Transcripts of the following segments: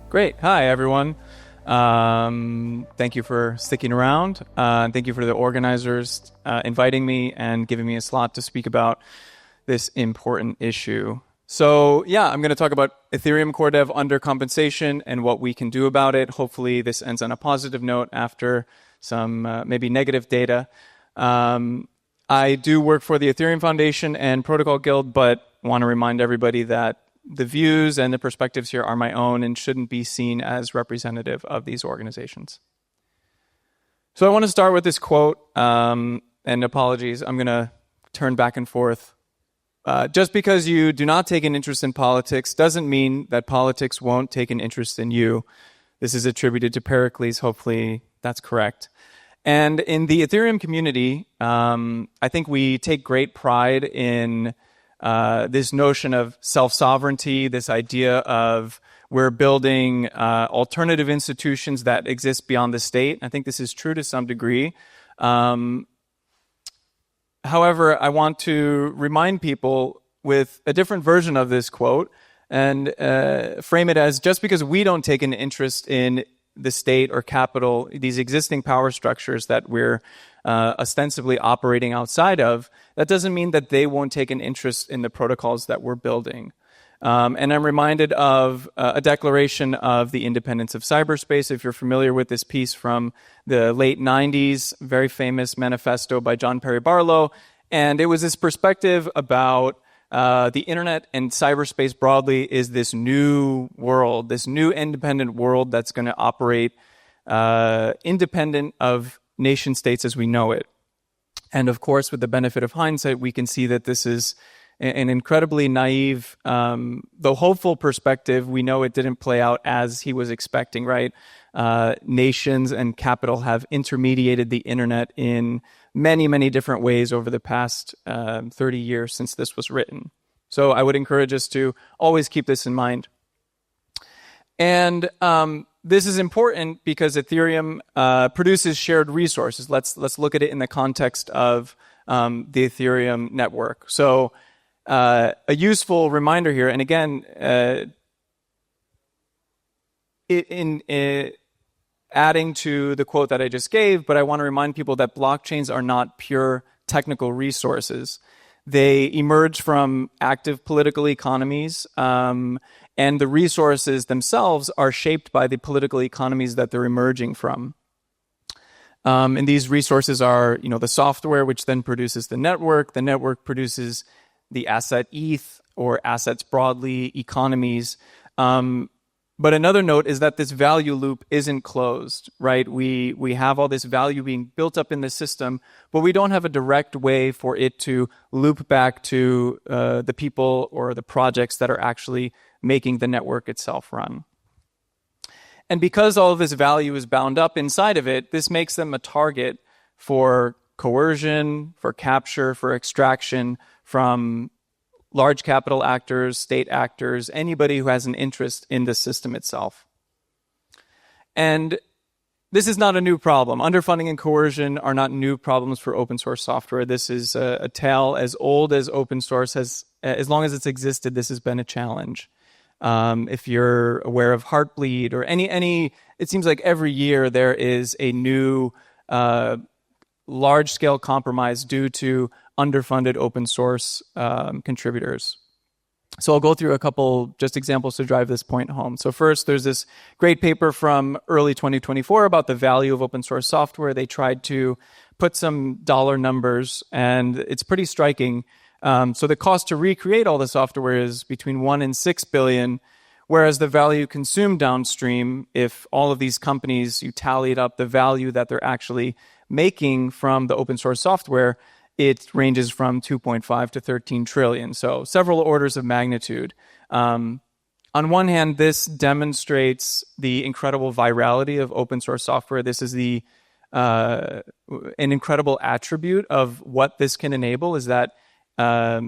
Great. Hi, everyone. Thank you for sticking around. Thank you for the organizers inviting me and giving me a slot to speak about this important issue. So yeah, I'm going to talk about Ethereum core dev undercompensation and what we can do about it. Hopefully this ends on a positive note after some maybe negative data. I do work for the Ethereum Foundation and Protocol Guild, but want to remind everybody that the views and the perspectives here are my own and shouldn't be seen as representative of these organizations. So I want to start with this quote, and apologies, I'm going to turn back and forth. Just because you do not take an interest in politics doesn't mean that politics won't take an interest in you. This is attributed to Pericles. Hopefully that's correct. And in the Ethereum community, I think we take great pride in this notion of self-sovereignty, this idea of we're building alternative institutions that exist beyond the state. I think this is true to some degree. However, I want to remind people with a different version of this quote and frame it as just because we don't take an interest in the state or capital, these existing power structures that we're ostensibly operating outside of, that doesn't mean that they won't take an interest in the protocols that we're building. And I'm reminded of a declaration of the independence of cyberspace. If you're familiar with this piece from the late 90s, very famous manifesto by John Perry Barlow. And it was this perspective about the internet and cyberspace broadly is this new world, this new independent world that's going to operate independent of nation states as we know it. And of course, with the benefit of hindsight, we can see that this is an incredibly naive, though hopeful perspective. We know it didn't play out as he was expecting, right? Nations and capital have intermediated the internet in many, many different ways over the past 30 years since this was written. So I would encourage us to always keep this in mind. And this is important because Ethereum produces shared resources. Let's look at it in the context of the Ethereum network. So a useful reminder here, and again, adding to the quote that I just gave, but I want to remind people that blockchains are not pure technical resources. They emerge from active political economies, and the resources themselves are shaped by the political economies that they're emerging from. And these resources are, the software, which then produces the network. The network produces the asset ETH, or assets broadly, economies. But another note is that this value loop isn't closed, right? We have all this value being built up in the system, but we don't have a direct way for it to loop back to the people or the projects that are actually making the network itself run. And because all of this value is bound up inside of it, this makes them a target for coercion, for capture, for extraction from large capital actors, state actors, anybody who has an interest in the system itself. And this is not a new problem. Underfunding and coercion are not new problems for open source software. This is a tale as old as open source has, as long as it's existed, this has been a challenge. If you're aware of Heartbleed or any, it seems like every year there is a new large-scale compromise due to underfunded open source contributors. So I'll go through a couple just examples to drive this point home. So first, there's this great paper from early 2024 about the value of open source software. They tried to put some dollar numbers, and it's pretty striking. So the cost to recreate all the software is between 1 and 6 billion, whereas the value consumed downstream, if all of these companies, you tallied up the value that they're actually making from the open source software, it ranges from 2.5 to 13 trillion. So several orders of magnitude. On one hand, this demonstrates the incredible virality of open source software. This is an incredible attribute of what this can enable, is that a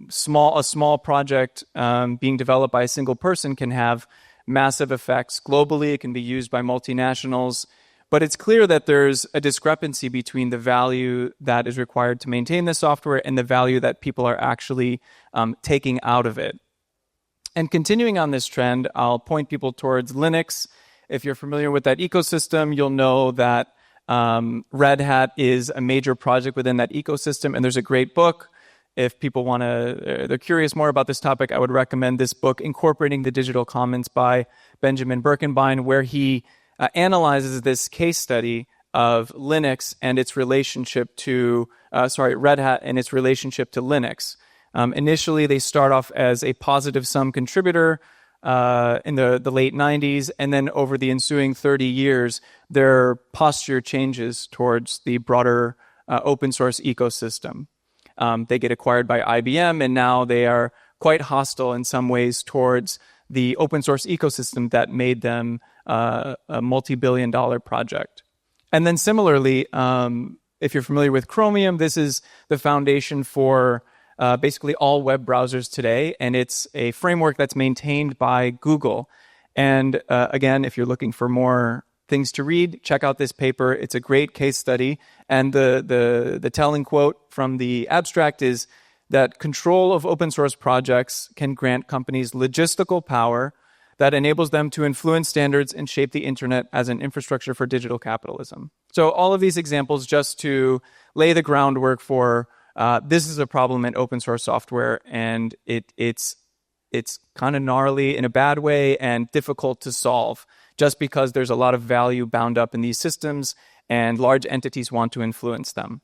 small project being developed by a single person can have massive effects globally. It can be used by multinationals. But it's clear that there's a discrepancy between the value that is required to maintain the software and the value that people are actually taking out of it. And continuing on this trend, I'll point people towards Linux. If you're familiar with that ecosystem, you'll know that Red Hat is a major project within that ecosystem, and there's a great book. If people they're curious more about this topic, I would recommend this book, Incorporating the Digital Commons by Benjamin Birkenbein, where he analyzes this case study of Linux and its relationship to, Red Hat and its relationship to Linux. Initially, they start off as a positive sum contributor in the late 90s, and then over the ensuing 30 years, their posture changes towards the broader open source ecosystem. They get acquired by IBM, and now they are quite hostile in some ways towards the open source ecosystem that made them a multi-billion-dollar project. And then similarly, if you're familiar with Chromium, this is the foundation for basically all web browsers today, and it's a framework that's maintained by Google. And again, if you're looking for more things to read, check out this paper. It's a great case study. And the telling quote from the abstract is that control of open source projects can grant companies logistical power that enables them to influence standards and shape the internet as an infrastructure for digital capitalism. So all of these examples just to lay the groundwork for this is a problem in open source software, and it's kind of gnarly in a bad way and difficult to solve just because there's a lot of value bound up in these systems and large entities want to influence them.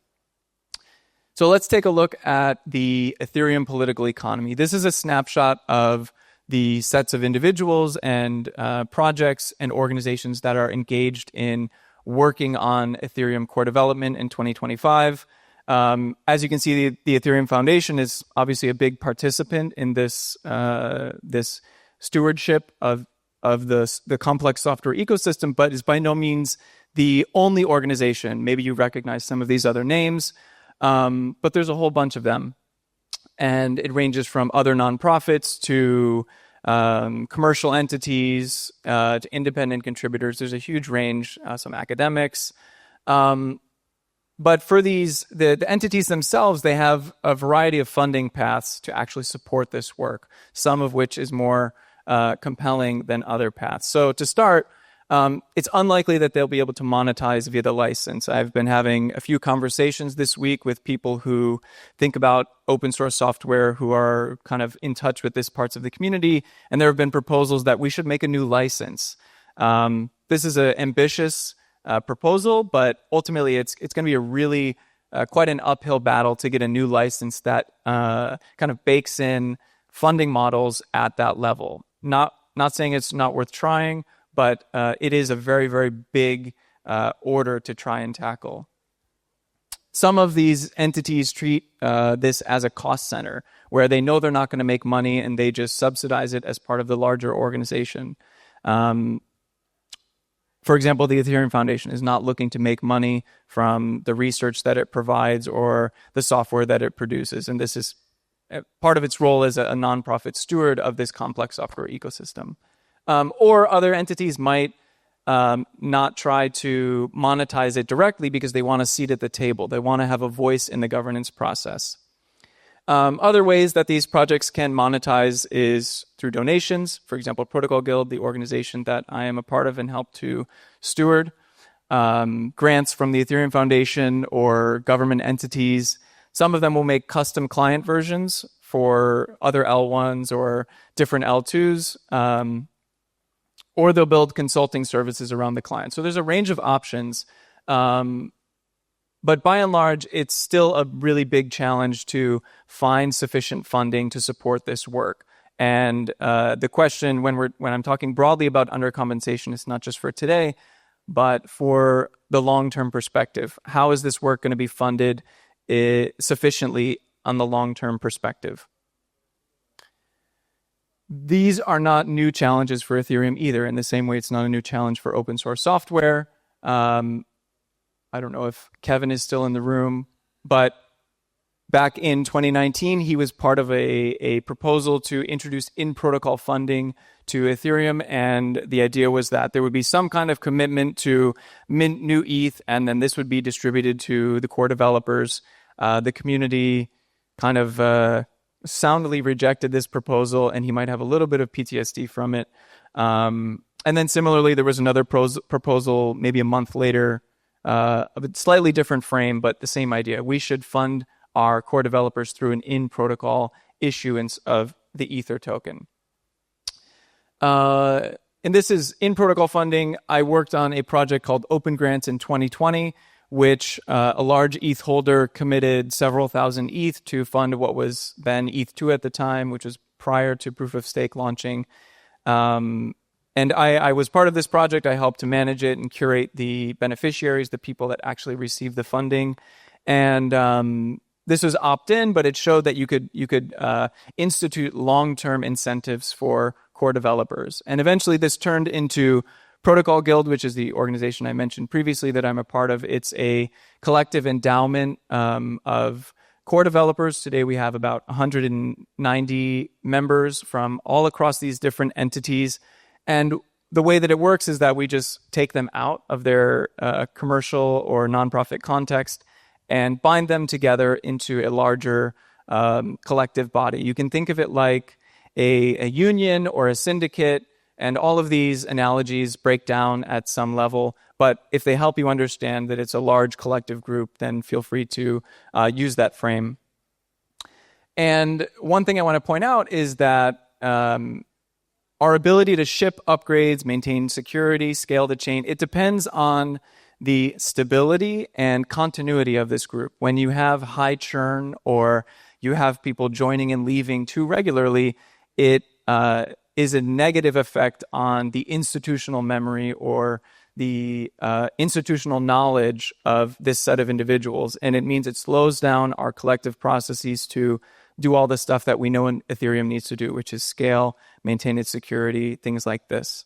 So let's take a look at the Ethereum political economy. This is a snapshot of the sets of individuals and projects and organizations that are engaged in working on Ethereum core development in 2025. As you can see, the Ethereum Foundation is obviously a big participant in this stewardship of the complex software ecosystem, but is by no means the only organization. Maybe you recognize some of these other names, but there's a whole bunch of them. And it ranges from other nonprofits to commercial entities to independent contributors. There's a huge range, some academics. But for the entities themselves, they have a variety of funding paths to actually support this work, some of which is more compelling than other paths. So to start, it's unlikely that they'll be able to monetize via the license. I've been having a few conversations this week with people who think about open source software, who are kind of in touch with this parts of the community, and there have been proposals that we should make a new license. This is an ambitious proposal, but ultimately it's going to be a really quite an uphill battle to get a new license that kind of bakes in funding models at that level. Not saying it's not worth trying, but it is a very, very big order to try and tackle. Some of these entities treat this as a cost center, where they know they're not going to make money and they just subsidize it as part of the larger organization. For example, the Ethereum Foundation is not looking to make money from the research that it provides or the software that it produces. And this is part of its role as a nonprofit steward of this complex software ecosystem. Or other entities might not try to monetize it directly because they want a seat at the table. They want to have a voice in the governance process. Other ways that these projects can monetize is through donations. For example, Protocol Guild, the organization that I am a part of and help to steward, grants from the Ethereum Foundation or government entities. Some of them will make custom client versions for other L1s or different L2s, or they'll build consulting services around the client. So there's a range of options. But by and large, it's still a really big challenge to find sufficient funding to support this work. And the question, when I'm talking broadly about undercompensation, it's not just for today, but for the long-term perspective. How is this work going to be funded sufficiently on the long-term perspective? These are not new challenges for Ethereum either. In the same way, it's not a new challenge for open source software. I don't know if Kevin is still in the room, but back in 2019, he was part of a proposal to introduce in-protocol funding to Ethereum, and the idea was that there would be some kind of commitment to mint new ETH, and then this would be distributed to the core developers. The community kind of soundly rejected this proposal, and he might have a little bit of PTSD from it. And then similarly, there was another proposal maybe a month later of a slightly different frame, but the same idea. We should fund our core developers through an in-protocol issuance of the Ether token. And this is in-protocol funding. I worked on a project called Open Grants in 2020, which a large ETH holder committed several thousand ETH to fund what was then ETH2 at the time, which was prior to proof of stake launching. And I was part of this project. I helped to manage it and curate the beneficiaries, the people that actually received the funding. And this was opt-in, but it showed that you could institute long-term incentives for core developers. And eventually this turned into Protocol Guild, which is the organization I mentioned previously that I'm a part of. It's a collective endowment of core developers. Today we have about 190 members from all across these different entities. And the way that it works is that we just take them out of their commercial or nonprofit context and bind them together into a larger collective body. You can think of it like a union or a syndicate, and all of these analogies break down at some level. But if they help you understand that it's a large collective group, then feel free to use that frame. And one thing I want to point out is that our ability to ship upgrades, maintain security, scale the chain, it depends on the stability and continuity of this group. When you have high churn or you have people joining and leaving too regularly, it is a negative effect on the institutional memory or the institutional knowledge of this set of individuals. And it means it slows down our collective processes to do all the stuff that we know Ethereum needs to do, which is scale, maintain its security, things like this.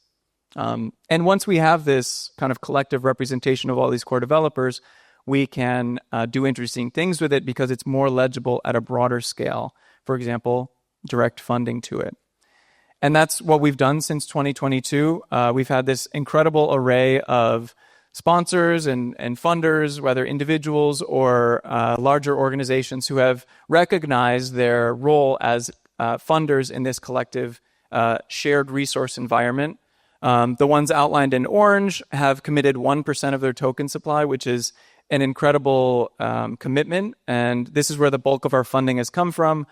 And once we have this kind of collective representation of all these core developers, we can do interesting things with it because it's more legible at a broader scale. For example, direct funding to it. And that's what we've done since 2022. We've had this incredible array of sponsors and funders, whether individuals or larger organizations who have recognized their role as funders in this collective shared resource environment. The ones outlined in orange have committed 1% of their token supply, which is an incredible commitment. And this is where the bulk of our funding has come from.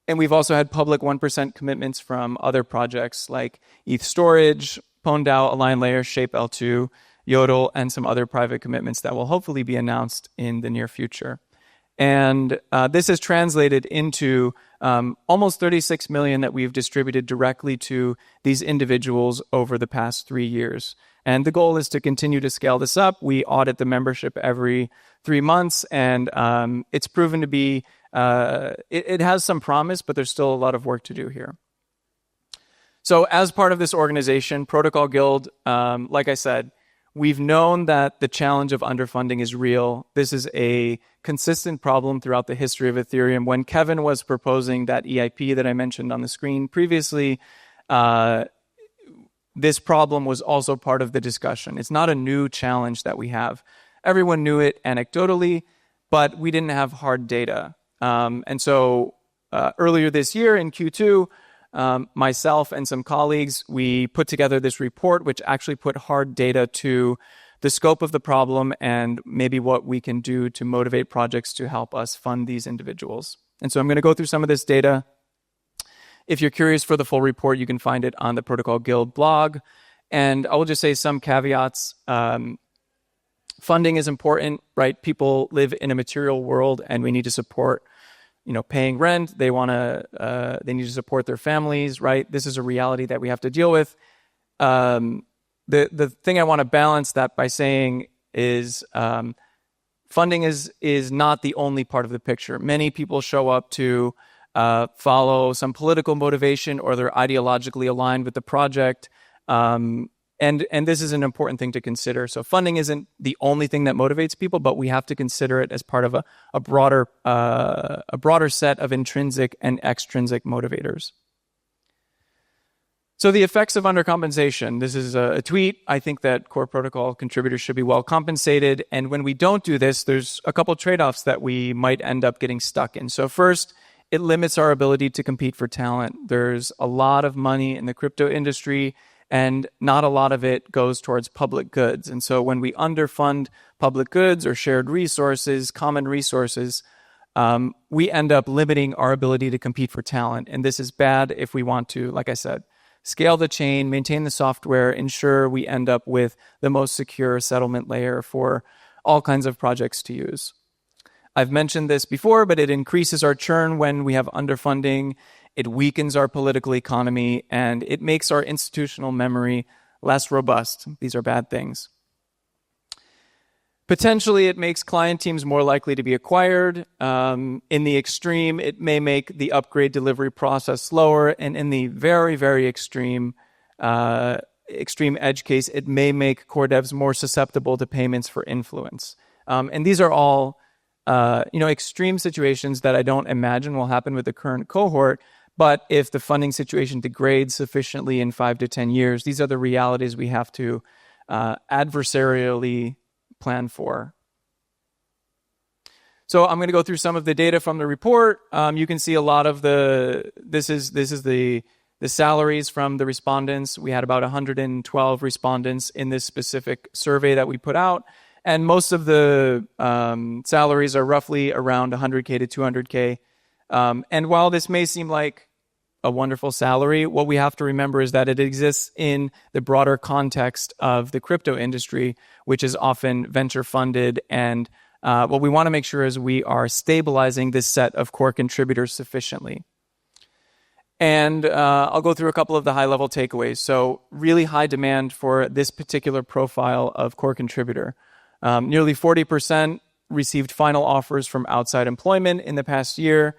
And we've also had public 1% commitments from other projects like ETH Storage, PwnDAO, Align Layer, Shape L2, Yodel, and some other private commitments that will hopefully be announced in the near future. And this has translated into almost 36 million that we've distributed directly to these individuals over the past 3 years. And the goal is to continue to scale this up. We audit the membership every 3 months, and it's proven to be, it has some promise, but there's still a lot of work to do here. So as part of this organization, Protocol Guild, like I said, we've known that the challenge of underfunding is real. This is a consistent problem throughout the history of Ethereum. When Kevin was proposing that EIP that I mentioned on the screen previously, this problem was also part of the discussion. It's not a new challenge that we have. Everyone knew it anecdotally, but we didn't have hard data. And so earlier this year in Q2, myself and some colleagues, we put together this report which actually put hard data to the scope of the problem and maybe what we can do to motivate projects to help us fund these individuals. And so I'm going to go through some of this data. If you're curious for the full report, you can find it on the Protocol Guild blog. And I will just say some caveats. Funding is important, right? People live in a material world and we need to support, paying rent. They need to support their families, right? This is a reality that we have to deal with. The thing I want to balance that by saying is funding is not the only part of the picture. Many people show up to follow some political motivation or they're ideologically aligned with the project. And this is an important thing to consider. So funding isn't the only thing that motivates people, but we have to consider it as part of a broader set of intrinsic and extrinsic motivators. So the effects of undercompensation. This is a tweet. I think that core protocol contributors should be well compensated. And when we don't do this, there's a couple trade-offs that we might end up getting stuck in. So first, it limits our ability to compete for talent. There's a lot of money in the crypto industry, and not a lot of it goes towards public goods. And so when we underfund public goods or shared resources, common resources, we end up limiting our ability to compete for talent. And this is bad if we want to, like I said, scale the chain, maintain the software, ensure we end up with the most secure settlement layer for all kinds of projects to use. I've mentioned this before, but it increases our churn when we have underfunding. It weakens our political economy, and it makes our institutional memory less robust. These are bad things. Potentially, it makes client teams more likely to be acquired. In the extreme, it may make the upgrade delivery process slower. And in the very, very extreme edge case, it may make core devs more susceptible to payments for influence. And these are all extreme situations that I don't imagine will happen with the current cohort. But if the funding situation degrades sufficiently in 5 to 10 years, these are the realities we have to adversarially plan for. So I'm going to go through some of the data from the report. You can see a lot of this is the salaries from the respondents. We had about 112 respondents in this specific survey that we put out. And most of the salaries are roughly around 100K to 200K. And while this may seem like a wonderful salary, what we have to remember is that it exists in the broader context of the crypto industry, which is often venture funded. And what we want to make sure is we are stabilizing this set of core contributors sufficiently. And I'll go through a couple of the high-level takeaways. So really high demand for this particular profile of core contributor. Nearly 40% received final offers from outside employment in the past year.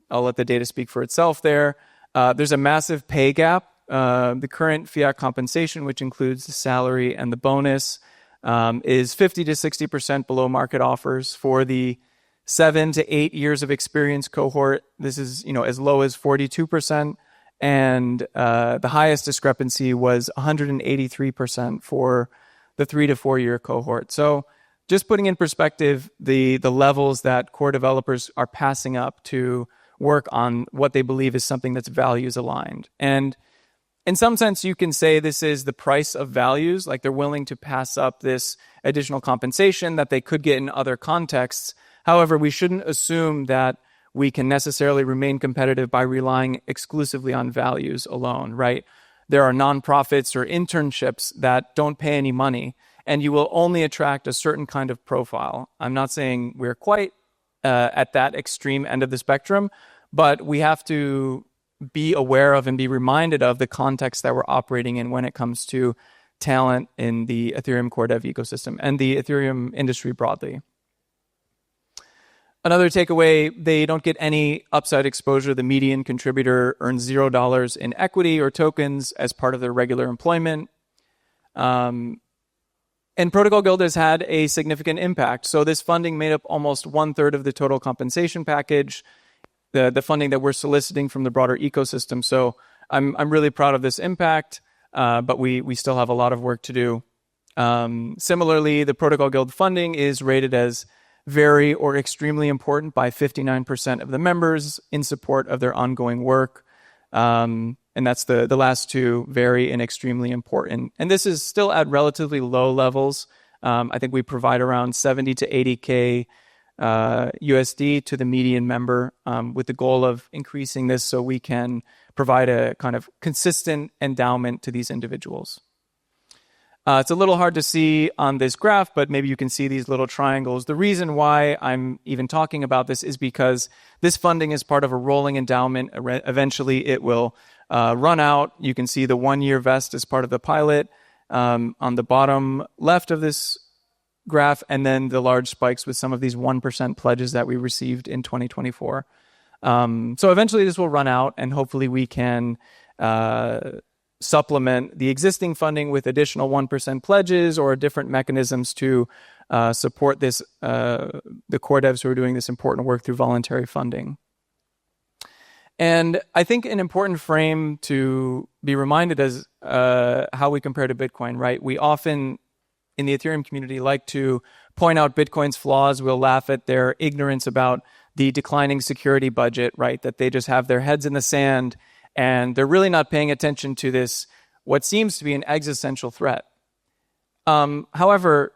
I'll let the data speak for itself there. There's a massive pay gap. The current fiat compensation, which includes the salary and the bonus, is 50 to 60% below market offers. For the 7 to 8 years of experience cohort, this is as low as 42%. And the highest discrepancy was 183% for the 3 to 4 year cohort. So just putting in perspective the levels that core developers are passing up to work on what they believe is something that's values aligned. And in some sense, you can say this is the price of values, like they're willing to pass up this additional compensation that they could get in other contexts. However, we shouldn't assume that we can necessarily remain competitive by relying exclusively on values alone, right? There are nonprofits or internships that don't pay any money, and you will only attract a certain kind of profile. I'm not saying we're quite at that extreme end of the spectrum, but we have to be aware of and be reminded of the context that we're operating in when it comes to talent in the Ethereum core dev ecosystem and the Ethereum industry broadly. Another takeaway, they don't get any upside exposure. The median contributor earns $0 in equity or tokens as part of their regular employment. And Protocol Guild has had a significant impact. So this funding made up almost 1/3 of the total compensation package, the funding that we're soliciting from the broader ecosystem. So I'm really proud of this impact, but we still have a lot of work to do. Similarly, the Protocol Guild funding is rated as very or extremely important by 59% of the members in support of their ongoing work. And that's the last two, very and extremely important. And this is still at relatively low levels. I think we provide around 70 to 80K USD to the median member with the goal of increasing this so we can provide a kind of consistent endowment to these individuals. It's a little hard to see on this graph, but maybe you can see these little triangles. The reason why I'm even talking about this is because this funding is part of a rolling endowment. Eventually, it will run out. You can see the 1-year vest as part of the pilot on the bottom left of this graph, and then the large spikes with some of these 1% pledges that we received in 2024. So eventually this will run out, and hopefully we can supplement the existing funding with additional 1% pledges or different mechanisms to support this, the core devs who are doing this important work through voluntary funding. And I think an important frame to be reminded is how we compare to Bitcoin, right? We often, in the Ethereum community, like to point out Bitcoin's flaws. We'll laugh at their ignorance about the declining security budget, right? That they just have their heads in the sand and they're really not paying attention to this, what seems to be an existential threat. However,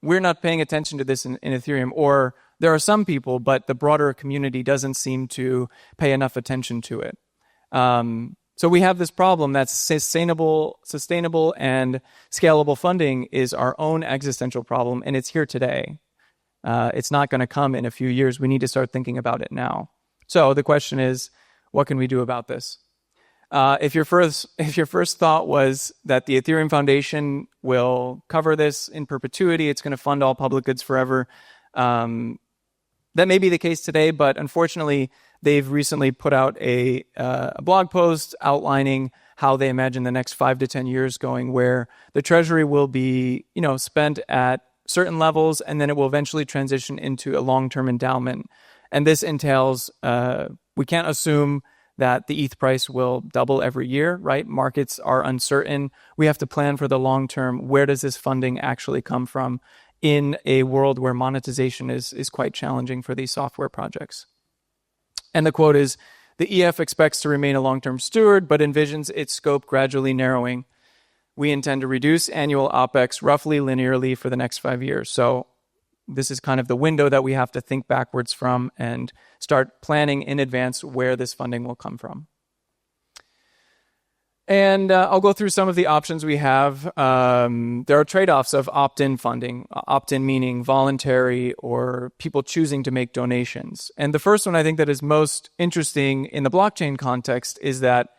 we're not paying attention to this in Ethereum, or there are some people, but the broader community doesn't seem to pay enough attention to it. So we have this problem that sustainable and scalable funding is our own existential problem, and it's here today. It's not going to come in a few years. We need to start thinking about it now. So the question is, what can we do about this? If your first thought was that the Ethereum Foundation will cover this in perpetuity, it's going to fund all public goods forever, that may be the case today, but unfortunately, they've recently put out a blog post outlining how they imagine the next 5 to 10 years going, where the Treasury will be, spent at certain levels, and then it will eventually transition into a long-term endowment. And this entails, we can't assume that the ETH price will double every year, right? Markets are uncertain. We have to plan for the long term. Where does this funding actually come from in a world where monetization is quite challenging for these software projects? And the quote is, the EF expects to remain a long-term steward, but envisions its scope gradually narrowing. We intend to reduce annual OPEX roughly linearly for the next 5 years. So this is kind of the window that we have to think backwards from and start planning in advance where this funding will come from. And I'll go through some of the options we have. There are trade-offs of opt-in funding, opt-in meaning voluntary or people choosing to make donations. And the first one I think that is most interesting in the blockchain context is that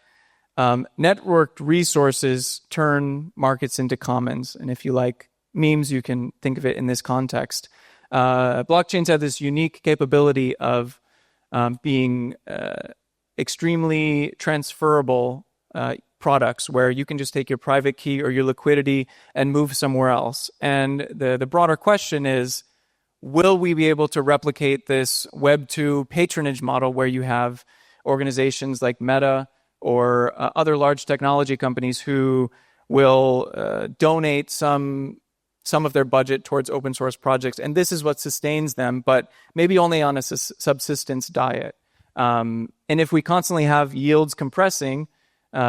networked resources turn markets into commons. And if you like memes, you can think of it in this context. Blockchains have this unique capability of being extremely transferable products, where you can just take your private key or your liquidity and move somewhere else. And the broader question is, will we be able to replicate this Web 2 patronage model where you have organizations like Meta or other large technology companies who will donate some of their budget towards open source projects, and this is what sustains them, but maybe only on a subsistence diet. And if we constantly have yields compressing,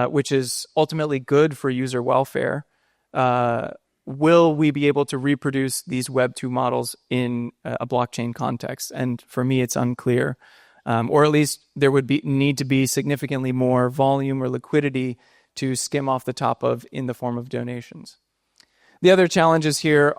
which is ultimately good for user welfare, will we be able to reproduce these Web 2 models in a blockchain context? And for me, it's unclear. Or at least there would need to be significantly more volume or liquidity to skim off the top of in the form of donations. The other challenges here,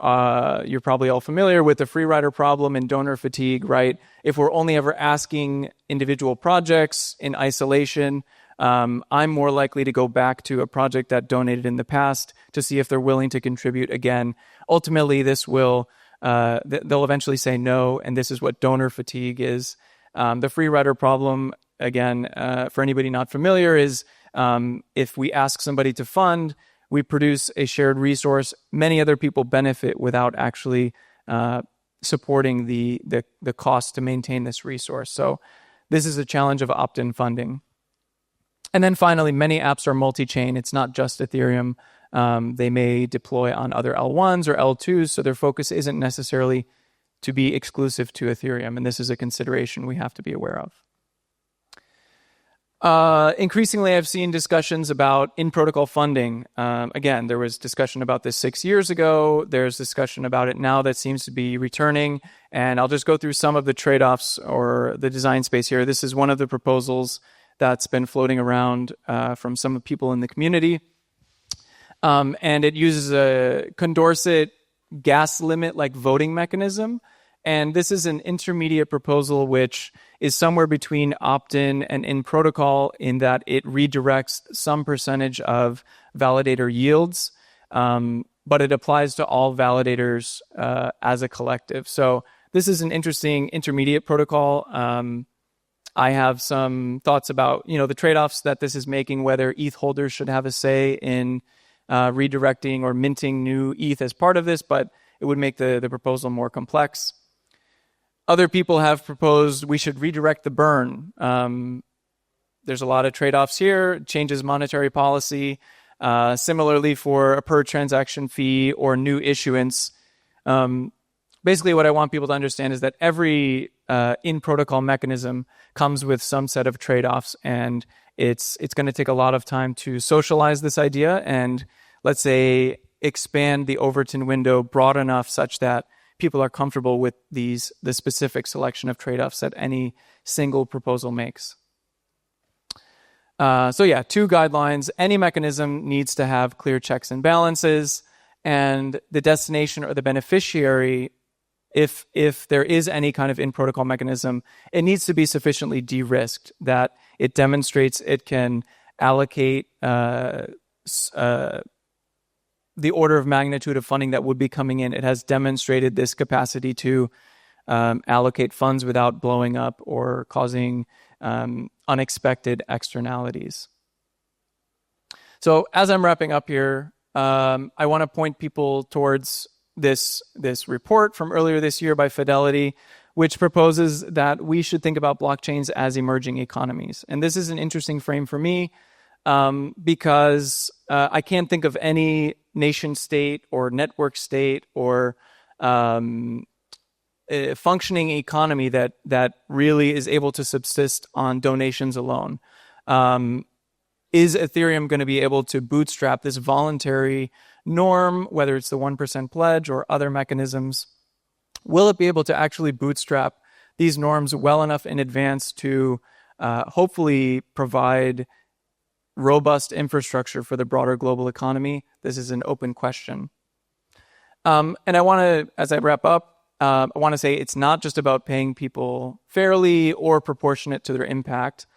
you're probably all familiar with the free rider problem and donor fatigue, right? If we're only ever asking individual projects in isolation, I'm more likely to go back to a project that donated in the past to see if they're willing to contribute again. Ultimately, this will, they'll eventually say no, and this is what donor fatigue is. The free rider problem, again, for anybody not familiar, is if we ask somebody to fund, we produce a shared resource, many other people benefit without actually supporting the cost to maintain this resource. So this is a challenge of opt-in funding. And then finally, many apps are multi-chain. It's not just Ethereum. They may deploy on other L1s or L2s, so their focus isn't necessarily to be exclusive to Ethereum, and this is a consideration we have to be aware of. Increasingly, I've seen discussions about in-protocol funding. Again, there was discussion about this 6 years ago. There's discussion about it now that seems to be returning. And I'll just go through some of the trade-offs or the design space here. This is one of the proposals that's been floating around from some people in the community. And it uses a Condorcet gas limit-like voting mechanism. And this is an intermediate proposal which is somewhere between opt-in and in-protocol in that it redirects some percentage of validator yields, but it applies to all validators as a collective. So this is an interesting intermediate protocol. I have some thoughts about the trade-offs that this is making, whether ETH holders should have a say in redirecting or minting new ETH as part of this, but it would make the proposal more complex. Other people have proposed we should redirect the burn. there's a lot of trade-offs here. Changes monetary policy. Similarly, for a per transaction fee or new issuance. Basically, what I want people to understand is that every in-protocol mechanism comes with some set of trade-offs, and it's going to take a lot of time to socialize this idea and, let's say, expand the Overton window broad enough such that people are comfortable with the specific selection of trade-offs that any single proposal makes. So yeah, 2 guidelines. Any mechanism needs to have clear checks and balances, and the destination or the beneficiary, if there is any kind of in-protocol mechanism, it needs to be sufficiently de-risked that it demonstrates it can allocate the order of magnitude of funding that would be coming in. It has demonstrated this capacity to allocate funds without blowing up or causing unexpected externalities. So as I'm wrapping up here, I want to point people towards this report from earlier this year by Fidelity, which proposes that we should think about blockchains as emerging economies. And this is an interesting frame for me because I can't think of any nation state or network state or a functioning economy that really is able to subsist on donations alone. Is Ethereum going to be able to bootstrap this voluntary norm, whether it's the 1% pledge or other mechanisms? Will it be able to actually bootstrap these norms well enough in advance to hopefully provide robust infrastructure for the broader global economy? This is an open question. And I want to, as I wrap up, I want to say it's not just about paying people fairly or proportionate to their impact.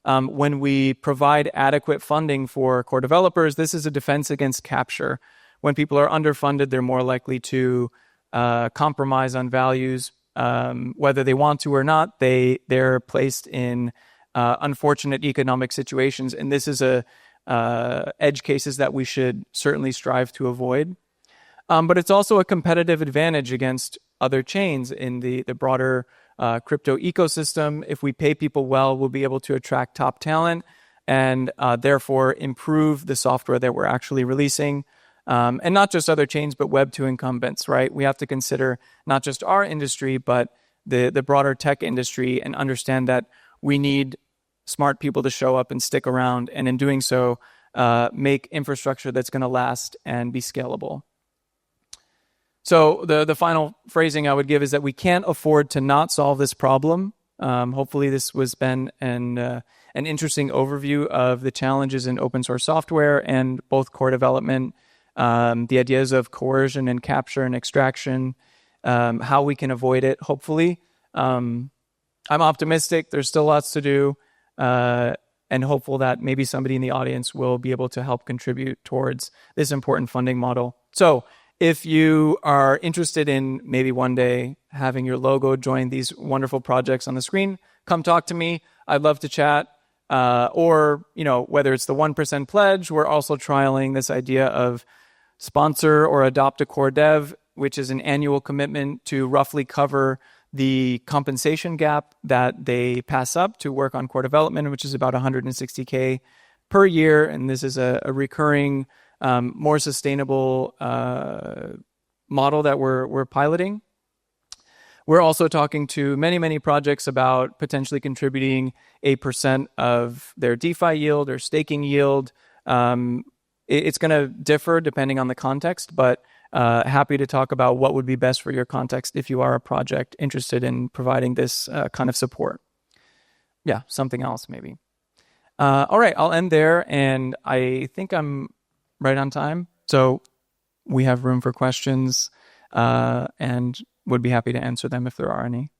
When we provide adequate funding for core developers, this is a defense against capture. When people are underfunded, they're more likely to compromise on values. Whether they want to or not, they're placed in unfortunate economic situations. And this is edge cases that we should certainly strive to avoid. But it's also a competitive advantage against other chains in the broader crypto ecosystem. If we pay people well, we'll be able to attract top talent and therefore improve the software that we're actually releasing. And not just other chains, but Web2 incumbents, right? We have to consider not just our industry, but the broader tech industry and understand that we need smart people to show up and stick around. And in doing so, make infrastructure that's going to last and be scalable. So the final phrasing I would give is that we can't afford to not solve this problem. Hopefully this was been an interesting overview of the challenges in open source software and both core development, the ideas of coercion and capture and extraction, how we can avoid it, hopefully. I'm optimistic. There's still lots to do, and hopeful that maybe somebody in the audience will be able to help contribute towards this important funding model. So if you are interested in maybe one day having your logo join these wonderful projects on the screen, come talk to me. I'd love to chat. Or, whether it's the 1% pledge, we're also trialing this idea of sponsor or adopt a core dev, which is an annual commitment to roughly cover the compensation gap that they pass up to work on core development, which is about $160K per year. And this is a recurring, more sustainable model that we're piloting. We're also talking to many, many projects about potentially contributing 8% of their DeFi yield or staking yield. It's going to differ depending on the context, but happy to talk about what would be best for your context if you are a project interested in providing this kind of support. Yeah, something else maybe. All right, I'll end there, and I think I'm right on time. So we have room for questions, and would be happy to answer them if there are any.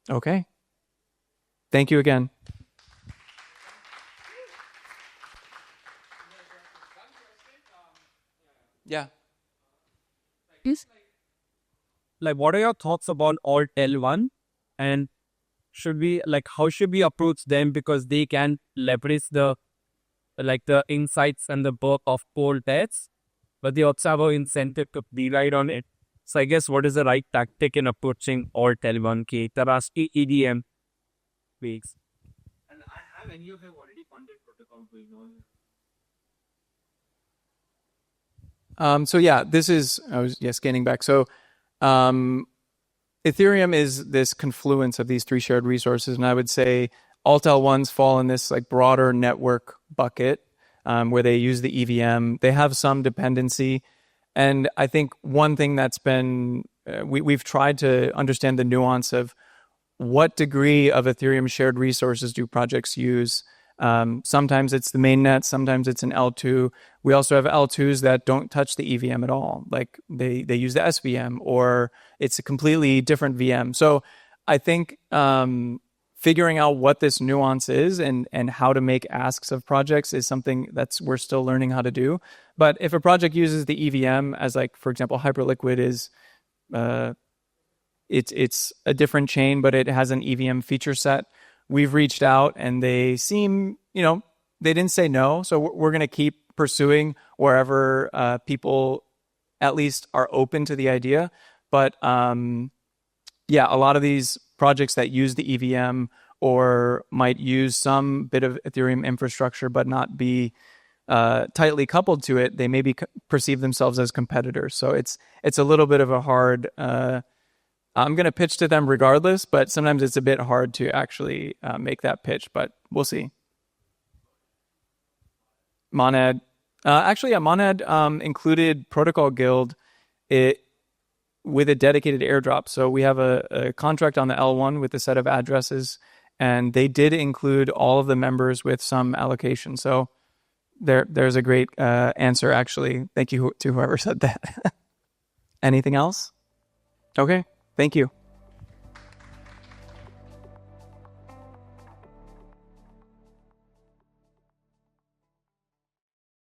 Okay. Thank you again. Yeah. What are your thoughts about Alt L1, and how should we approach them, because they can leverage the insights and the work of cold tests, but they also have an incentive to rely on it. So I guess what is the right tactic in approaching alt L1 के तरह की EDM weeks? And I have any of them already funded protocol. So yeah, this is, I was scanning back. So Ethereum is this confluence of these three shared resources, and I would say alt L1s fall in this like broader network bucket where they use the EVM. They have some dependency, and I think one thing that's been we've tried to understand the nuance of what degree of Ethereum shared resources do projects use. Sometimes it's the mainnet, sometimes it's an L2. We also have L2s that don't touch the EVM at all. Like they use the SVM, or it's a completely different VM. So I think figuring out what this nuance is and how to make asks of projects is something that's we're still learning how to do. But if a project uses the EVM as, like, for example, Hyperliquid is it's a different chain, but it has an EVM feature set. We've reached out and they seem, they didn't say no. So we're going to keep pursuing wherever people at least are open to the idea. But yeah, a lot of these projects that use the EVM or might use some bit of Ethereum infrastructure but not be tightly coupled to it, they maybe perceive themselves as competitors. So it's a little bit of a hard... I'm going to pitch to them regardless, but sometimes it's a bit hard to actually make that pitch, but we'll see. Monad. Monad included Protocol Guild with a dedicated airdrop. So we have a contract on the L1 with a set of addresses, and they did include all of the members with some allocation. So there's a great answer, actually. Thank you to whoever said that. Anything else? Okay. Thank you.